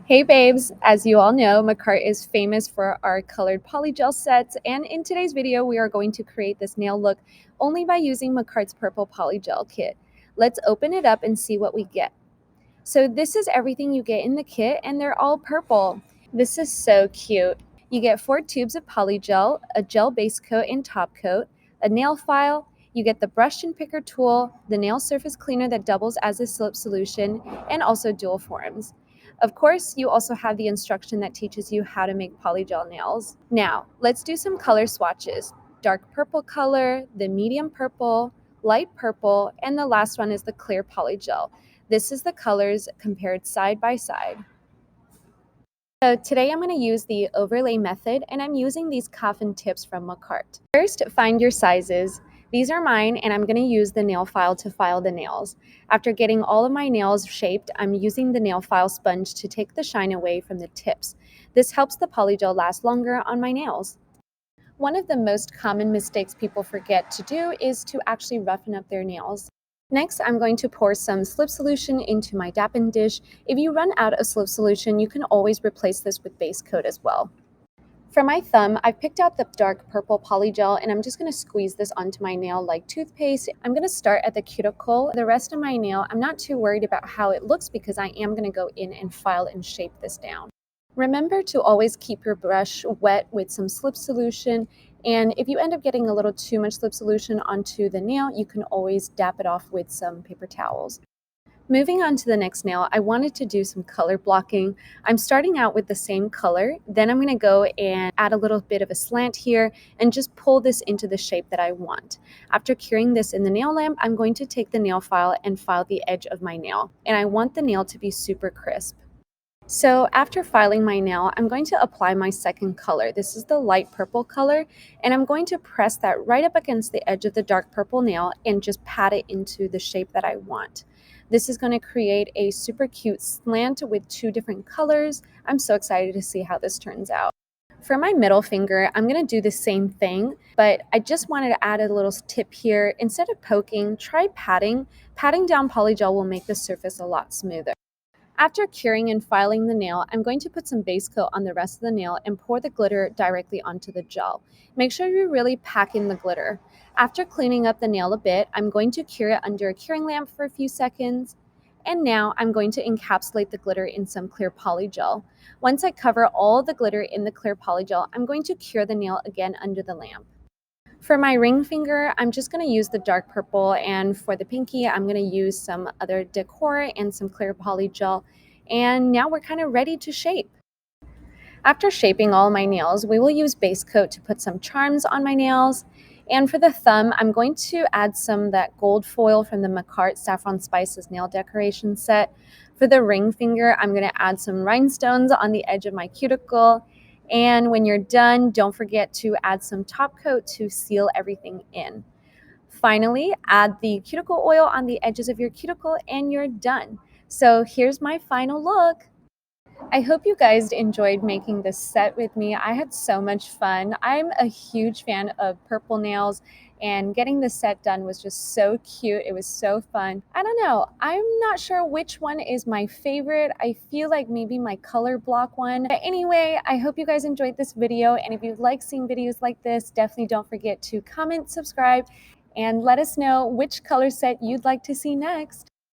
Hey babes, as you all know, Makartt is famous for our colored polygel sets, and in today's video we are going to create this nail look only by using Makartt's Purple Polygel Kit. Let's open it up and see what we get. So this is everything you get in the kit, and they're all purple. This is so cute. You get 4 tubes of polygel, a gel base coat and top coat, a nail file, you get the brush and picker tool, the nail surface cleaner that doubles as a slip solution, and also dual forms. Of course, you also have the instruction that teaches you how to make polygel nails. Now, let's do some color swatches. Dark purple color, the medium purple, light purple, and the last one is the clear polygel. This is the colors compared side by side. So today I'm going to use the overlay method, and I'm using these coffin tips from Makartt. First, find your sizes. These are mine, and I'm going to use the nail file to file the nails. After getting all of my nails shaped, I'm using the nail file sponge to take the shine away from the tips. This helps the polygel last longer on my nails. One of the most common mistakes people forget to do is to actually roughen up their nails. Next, I'm going to pour some slip solution into my dappen dish. If you run out of slip solution, you can always replace this with base coat as well. For my thumb, I've picked out the dark purple polygel, and I'm just going to squeeze this onto my nail like toothpaste. I'm going to start at the cuticle. The rest of my nail, I'm not too worried about how it looks because I am going to go in and file and shape this down. Remember to always keep your brush wet with some slip solution, and if you end up getting a little too much slip solution onto the nail, you can always dab it off with some paper towels. Moving on to the next nail, I wanted to do some color blocking. I'm starting out with the same color, then I'm going to go and add a little bit of a slant here and just pull this into the shape that I want. After curing this in the nail lamp, I'm going to take the nail file and file the edge of my nail, and I want the nail to be super crisp. So after filing my nail, I'm going to apply my second color. This is the light purple color, and I'm going to press that right up against the edge of the dark purple nail and just pat it into the shape that I want. This is going to create a super cute slant with 2 different colors. I'm so excited to see how this turns out. For my middle finger, I'm going to do the same thing, but I just wanted to add a little tip here. Instead of poking, try patting. Patting down polygel will make the surface a lot smoother. After curing and filing the nail, I'm going to put some base coat on the rest of the nail and pour the glitter directly onto the gel. Make sure you really pack in the glitter. After cleaning up the nail a bit, I'm going to cure it under a curing lamp for a few seconds. And now I'm going to encapsulate the glitter in some clear polygel. Once I cover all the glitter in the clear polygel, I'm going to cure the nail again under the lamp. For my ring finger, I'm just going to use the dark purple, and for the pinky, I'm going to use some other decor and some clear polygel. And now we're kind of ready to shape. After shaping all my nails, we will use base coat to put some charms on my nails. And for the thumb, I'm going to add some of that gold foil from the Makartt Saffron Spices nail decoration set. For the ring finger, I'm going to add some rhinestones on the edge of my cuticle. And when you're done, don't forget to add some top coat to seal everything in. Finally, add the cuticle oil on the edges of your cuticle and you're done. So here's my final look. I hope you guys enjoyed making this set with me. I had so much fun. I'm a huge fan of purple nails, and getting the set done was just so cute. It was so fun. I don't know. I'm not sure which one is my favorite. I feel like maybe my color block one. But anyway, I hope you guys enjoyed this video, and if you like seeing videos like this, definitely don't forget to comment, subscribe, and let us know which color set you'd like to see next.